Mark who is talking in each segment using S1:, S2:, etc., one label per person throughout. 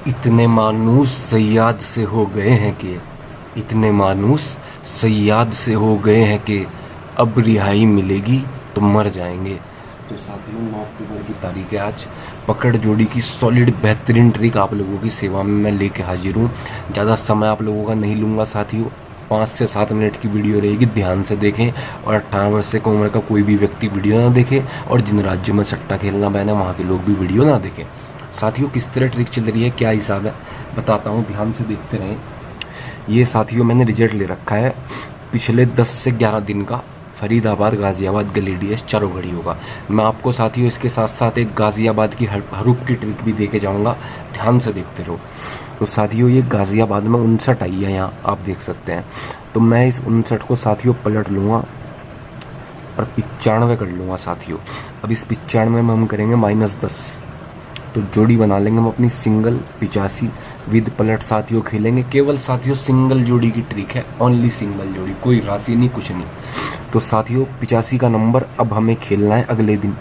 S1: इतने मानूस सयाद से हो गए हैं कि इतने मानूस सयाद से हो गए हैं कि अब रिहाई मिलेगी तो मर जाएंगे। तो साथियों 9 अक्टूबर की तारीख है आज। पकड़ जोड़ी की सॉलिड बेहतरीन ट्रिक आप लोगों की सेवा में मैं लेके हाजिर हूँ। ज़्यादा समय आप लोगों का नहीं लूँगा साथियों, 5 से 7 मिनट की वीडियो रहेगी, ध्यान से देखें। और 18 वर्ष से कम उम्र का कोई भी व्यक्ति वीडियो ना देखे, और जिन राज्यों में सट्टा खेलना बैन है वहाँ के लोग भी वीडियो ना देखें। साथियों किस तरह ट्रिक चल रही है, क्या हिसाब है, बताता हूँ, ध्यान से देखते रहें। ये साथियों मैंने रिजल्ट ले रखा है पिछले 10 से 11 दिन का, फरीदाबाद, गाज़ियाबाद, गलेडियस चारों घड़ियों का। मैं आपको साथियों इसके साथ साथ एक गाज़ियाबाद की हरूप की ट्रिक भी देके जाऊंगा, ध्यान से देखते रहो। तो साथियों ये गाज़ियाबाद में 59 आई है, यहाँ आप देख सकते हैं। तो मैं इस 59 को साथियों पलट लूँगा और 95 कर लूँगा साथियों। अब इस 95 में हम करेंगे -10, तो जोड़ी बना लेंगे हम अपनी सिंगल 85 विद पलट साथियों खेलेंगे। केवल साथियों सिंगल जोड़ी की ट्रिक है, ओनली सिंगल जोड़ी, कोई राशि नहीं, कुछ नहीं। तो साथियों 85 का नंबर अब हमें खेलना है अगले दिन।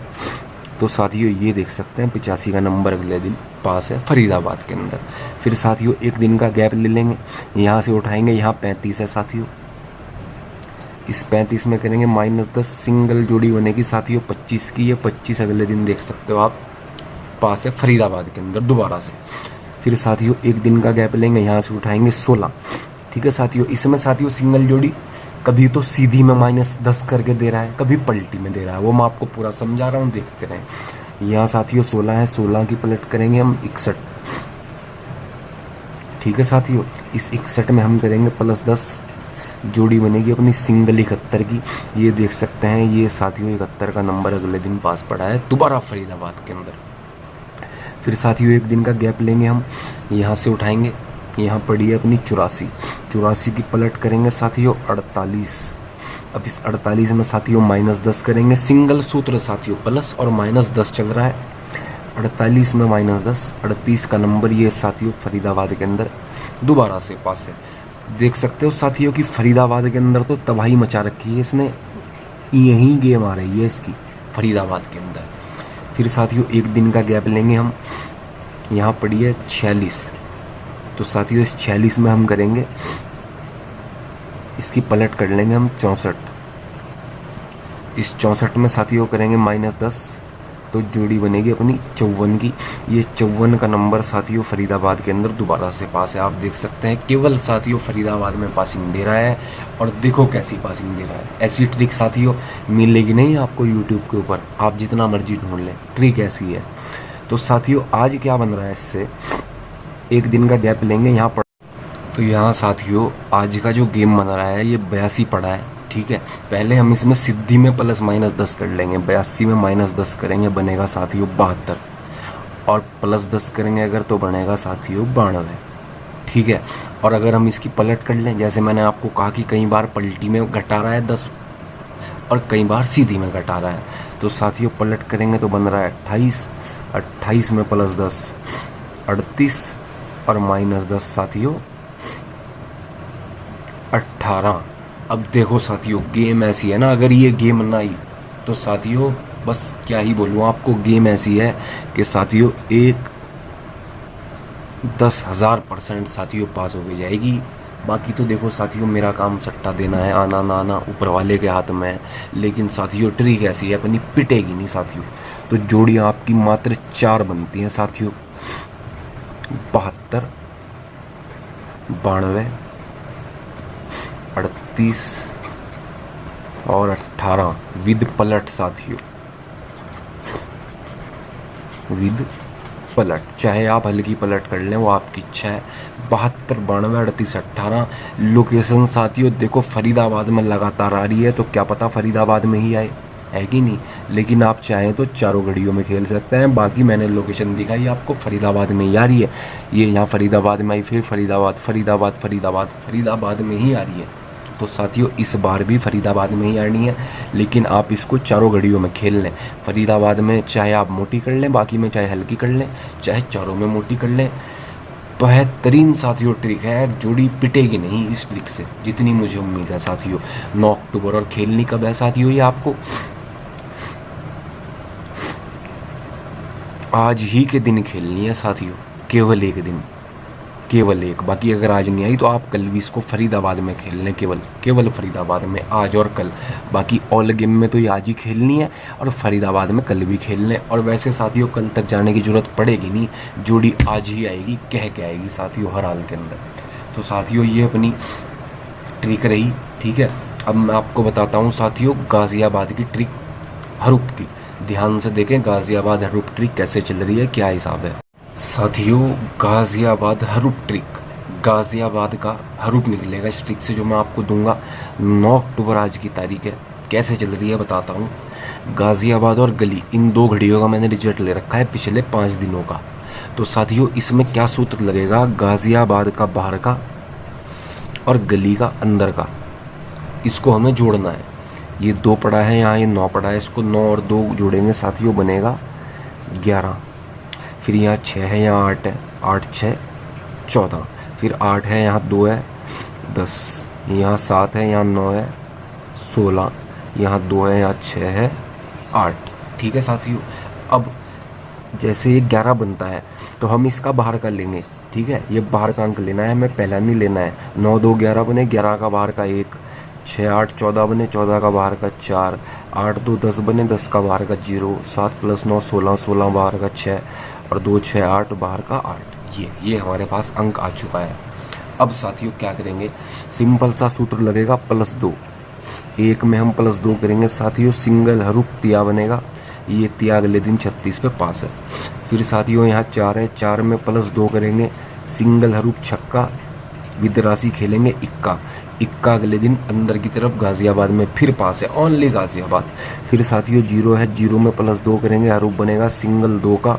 S1: तो साथियों ये देख सकते हैं 85 का नंबर अगले दिन पास है फरीदाबाद के अंदर। फिर साथियों एक दिन का गैप ले लेंगे, यहाँ से उठाएंगे, यहाँ 35 है साथियों, इस 35 में करेंगे -10, सिंगल जोड़ी बनेगी साथियों 25 की। ये 25 अगले दिन देख सकते हो आप पास है फरीदाबाद के अंदर दोबारा से। फिर साथियों एक दिन का गैप लेंगे, यहाँ से उठाएंगे 16, ठीक है साथियों। इसमें साथियों सिंगल जोड़ी कभी तो सीधी में -10 करके दे रहा है, कभी पलटी में दे रहा है, वो मैं आपको पूरा समझा रहा हूँ, देखते रहें। यहाँ साथियों 16 है, 16 की पलट करेंगे हम 61, ठीक है साथियों। इस 61 में हम करेंगे +10, जोड़ी बनेगी अपनी सिंगल 71 की। ये देख सकते हैं, ये साथियों 71 का नंबर अगले दिन पास पड़ा है दोबारा फरीदाबाद के अंदर। फिर साथियों एक दिन का गैप लेंगे हम, यहाँ से उठाएंगे, यहाँ पड़ी है अपनी 84, 84 की पलट करेंगे साथियों 48। अब इस 48 में साथियों -10 करेंगे, सिंगल सूत्र साथियों, प्लस और -10 चल रहा है। 48 में -10, 38 का नंबर ये साथियों फरीदाबाद के अंदर दोबारा से पास है। देख सकते हो साथियों कि फरीदाबाद के अंदर तो तबाही मचा रखी है इसने, यही गेम आ रही है इसकी फरीदाबाद के अंदर। फिर साथियों एक दिन का गैप लेंगे हम, यहाँ पड़ी है 46, तो साथियों इस 46 में हम करेंगे, इसकी पलट कर लेंगे हम 64, इस 64 में साथियों करेंगे -10, तो जोड़ी बनेगी अपनी 54 की। ये 54 का नंबर साथियों फरीदाबाद के अंदर दोबारा से पास है, आप देख सकते हैं। केवल साथियों फरीदाबाद में पासिंग दे रहा है, और देखो कैसी पासिंग दे रहा है। ऐसी ट्रिक साथियों मिलेगी नहीं आपको यूट्यूब के ऊपर, आप जितना मर्जी ढूंढ लें, ट्रिक ऐसी है। तो साथियों आज क्या बन रहा है, इससे एक दिन का गैप लेंगे यहाँ पर। तो यहाँ साथियों आज का जो गेम बन रहा है ये 82 पड़ा है, ठीक है। पहले हम इसमें सिद्धि में +-10 कर लेंगे, 82 में -10 करेंगे, बनेगा साथियों 72, और +10 करेंगे अगर तो बनेगा साथियों 92, ठीक है। और अगर हम इसकी पलट कर लें, जैसे मैंने आपको कहा कि कई बार पलटी में घटा रहा है 10 और कई बार सीधी में घटा रहा है, तो साथियों पलट करेंगे तो बन रहा है 28, 28 में +10 38, और -10 साथियों 18। अब देखो साथियों गेम ऐसी है ना, अगर ये गेम ना आई तो साथियों बस क्या ही बोलूँ आपको, गेम ऐसी है कि साथियों एक 10,000% साथियों पास हो जाएगी। बाकी तो देखो साथियों मेरा काम सट्टा देना है, आना ना आना ऊपर वाले के हाथ में है, लेकिन साथियों ट्रिक ऐसी है अपनी पिटेगी नहीं साथियों। तो जोड़ियाँ आपकी मात्र 4 बनती हैं साथियों, 72, 92, 38 और 18 विद पलट साथियों, विद पलट, चाहे आप हल्की पलट कर लें वो आपकी इच्छा है। 72, 92, 38, 18 लोकेशन साथियों देखो फरीदाबाद में लगातार आ रही है, तो क्या पता फरीदाबाद में ही आए, है कि नहीं। लेकिन आप चाहें तो चारों घड़ियों में खेल सकते हैं। बाकी मैंने लोकेशन दिखाई आपको, फरीदाबाद में ही आ रही है, ये यहाँ फरीदाबाद में आई, फिर फरीदाबाद फरीदाबाद फरीदाबाद फरीदाबाद में ही आ रही है। तो साथियों इस बार भी फरीदाबाद में ही आनी है, लेकिन आप इसको चारों घड़ियों में खेल लें। फरीदाबाद में चाहे आप मोटी कर लें, बाकी में चाहे हल्की कर लें, चाहे चारों में मोटी कर लें। बेहतरीन साथियों ट्रिक है, जोड़ी पिटेगी नहीं इस ट्रिक से, जितनी मुझे उम्मीद है साथियों। 9 अक्टूबर और खेलनी कब है साथियों, ये आपको आज ही के दिन खेलनी है साथियों, केवल एक दिन, केवल एक। बाकी अगर आज नहीं आई तो आप कल भी इसको फरीदाबाद में खेल लें, केवल फरीदाबाद में आज और कल। बाकी ऑल गेम में तो ये आज ही खेलनी है और फरीदाबाद में कल भी खेल लें। और वैसे साथियों कल तक जाने की ज़रूरत पड़ेगी नहीं, जोड़ी आज ही आएगी, कह के आएगी साथियों हर हाल के अंदर। तो साथियों ये अपनी ट्रिक रही, ठीक है। अब मैं आपको बताता हूँ साथियों गाज़ियाबाद की ट्रिक हरूप की। ध्यान से देखें गाज़ियाबाद हरूप ट्रिक कैसे चल रही है, क्या हिसाब है। साथियों गाज़ियाबाद हरूप ट्रिक, गाज़ियाबाद का हरूप निकलेगा इस ट्रिक से जो मैं आपको दूंगा। 9 अक्टूबर आज की तारीख है, कैसे चल रही है बताता हूँ। गाज़ियाबाद और गली इन 2 घड़ियों का मैंने रिजल्ट ले रखा है पिछले 5 दिनों का। तो साथियों इसमें क्या सूत्र लगेगा, गाज़ियाबाद का बाहर का और गली का अंदर का, इसको हमें जोड़ना है। ये 2 पड़ा है यहाँ, ये 9 पड़ा है, इसको 9 और 2 जोड़ेंगे साथियों बनेगा 11। फिर यहाँ 6 है, यहाँ 8 है, 8 6 14, फिर 8 है, यहाँ 2 है 10, यहाँ 7 है, यहाँ 9 है 16, यहाँ 2 है, यहाँ 6 है 8। ठीक है साथियों, अब जैसे ये 11 बनता है तो हम इसका बाहर का लेंगे, ठीक है। ये बाहर का अंक लेना है, हमें पहला नहीं लेना है। 9 2 11 बने, 11 का बाहर का 1, 6 8 14 बने, 14 का बाहर का 4, 8 2 10 बने, 10 का बाहर का 0, 7 + 9 16, 16 बाहर का 6 और 2 6 8 बाहर का 8। ये हमारे पास अंक आ चुका है। अब साथियों क्या करेंगे, सिंपल सा सूत्र लगेगा +2। 1 में हम +2 करेंगे साथियों, सिंगल हरूप तिया बनेगा। ये तिया अगले दिन 36 पे पास है। फिर साथियों यहाँ 4 है, 4 में +2 करेंगे, सिंगल हरूप छक्का, विद राशि खेलेंगे इक्का। इक्का अगले दिन अंदर की तरफ गाज़ियाबाद में फिर पास है, ओनली गाज़ियाबाद। फिर साथियों 0 है, 0 में +2 करेंगे, हरूप बनेगा सिंगल 2 का,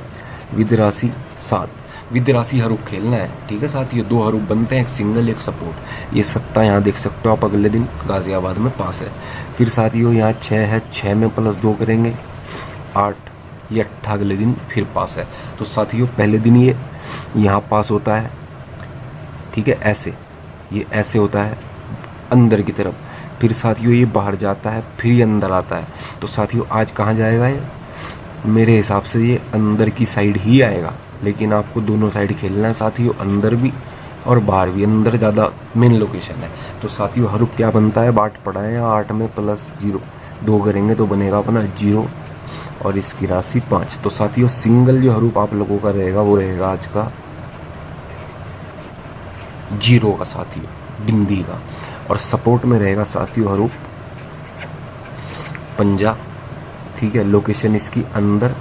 S1: विद राशि 7। विद राशि हरूप खेलना है, ठीक है साथियों। 2 हरूप बनते हैं, एक सिंगल एक सपोर्ट। ये 7 यहाँ देख सकते हो आप, अगले दिन गाज़ियाबाद में पास है। फिर साथियों यहाँ 6 है, 6 में +2 करेंगे 8, ये 8 अगले दिन फिर पास है। तो साथियों पहले दिन ये यहाँ पास होता है, ठीक है, ऐसे, ये ऐसे होता है अंदर की तरफ। फिर साथियों ये बाहर जाता है, फिर ये अंदर आता है। तो साथियों आज कहाँ जाएगा ये, मेरे हिसाब से ये अंदर की साइड ही आएगा, लेकिन आपको दोनों साइड खेलना है साथियों, अंदर भी और बाहर भी। अंदर ज़्यादा मेन लोकेशन है। तो साथियों हरूप क्या बनता है, 8 पड़ा है, 8 में +0 2 करेंगे तो बनेगा अपना 0 और इसकी राशि 5। तो साथियों सिंगल जो हरूप आप लोगों का रहेगा वो रहेगा आज का 0 का साथियों, बिंदी का। और सपोर्ट में रहेगा साथियों हरूप पंजा, ठीक है। लोकेशन इसकी अंदर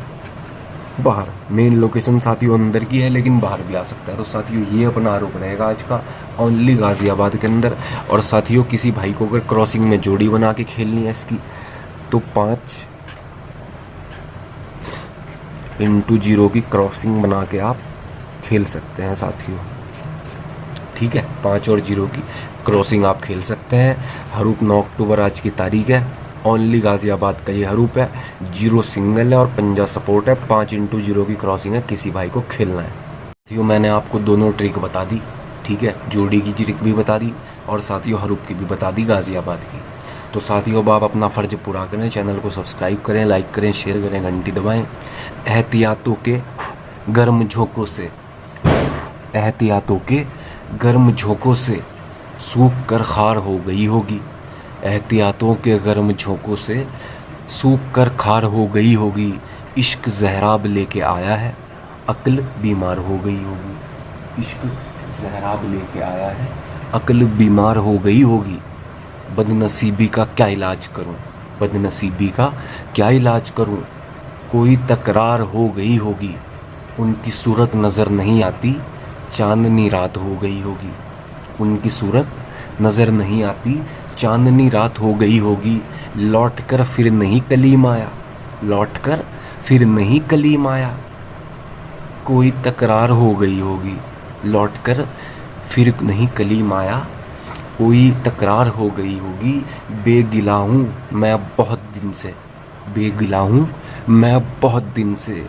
S1: बाहर, मेन लोकेशन साथियों अंदर की है लेकिन बाहर भी आ सकता है। तो साथियों ये अपना हरूप रहेगा आज का ओनली गाज़ियाबाद के अंदर। और साथियों किसी भाई को अगर क्रॉसिंग में जोड़ी बना के खेलनी है इसकी तो 5 × 0 की क्रॉसिंग बना के आप खेल सकते हैं साथियों, ठीक है। 5 और 0 की क्रॉसिंग आप खेल सकते हैं। हरूप 9 अक्टूबर आज की तारीख है, ओनली गाज़ियाबाद का ये हरूप है। 0 सिंगल है और पंजा सपोर्ट है। 5 × 0 की क्रॉसिंग है, किसी भाई को खेलना है। साथियों मैंने आपको दोनों ट्रिक बता दी, ठीक है, जोड़ी की ट्रिक भी बता दी और साथियों हरूप की भी बता दी गाज़ियाबाद की। तो साथियों अब आप अपना फ़र्ज पूरा करें, चैनल को सब्सक्राइब करें, लाइक करें, शेयर करें, घंटी दबाएं। एहतियातों के गर्म झोंकों से, एहतियातों के गर्म झोंकों से सूख कर खार हो गई होगी। एहतियातों के गर्म झोंकों से सूख कर खार हो गई होगी। इश्क जहराब लेके आया है, अक्ल बीमार हो गई होगी। इश्क जहराब लेके आया है, अक्ल बीमार हो गई होगी। बदनसीबी का क्या इलाज करूं, बदनसीबी का क्या इलाज करूं। कोई तकरार हो गई होगी, उनकी सूरत नज़र नहीं आती, चांदनी रात हो गई होगी। उनकी सूरत नज़र नहीं आती, चांदनी रात हो गई होगी। लौट कर फिर नहीं कलीम आया, लौट कर फिर नहीं कलीम आया। कोई तकरार हो गई होगी, लौट कर फिर नहीं कलीम आया। कोई तकरार हो गई होगी। बेगिला हूँ मैं बहुत दिन से, बेगिला हूँ मैं बहुत दिन से।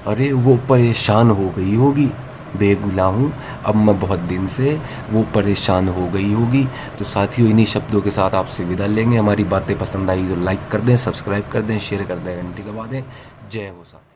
S1: अरे वो परेशान हो गई होगी। बेगुला हूँ अब मैं बहुत दिन से, वो परेशान हो गई होगी। तो साथियों इन्हीं शब्दों के साथ आपसे विदा लेंगे। हमारी बातें पसंद आई तो लाइक कर दें, सब्सक्राइब कर दें, शेयर कर दें, घंटी दबा दें। जय हो साथियों।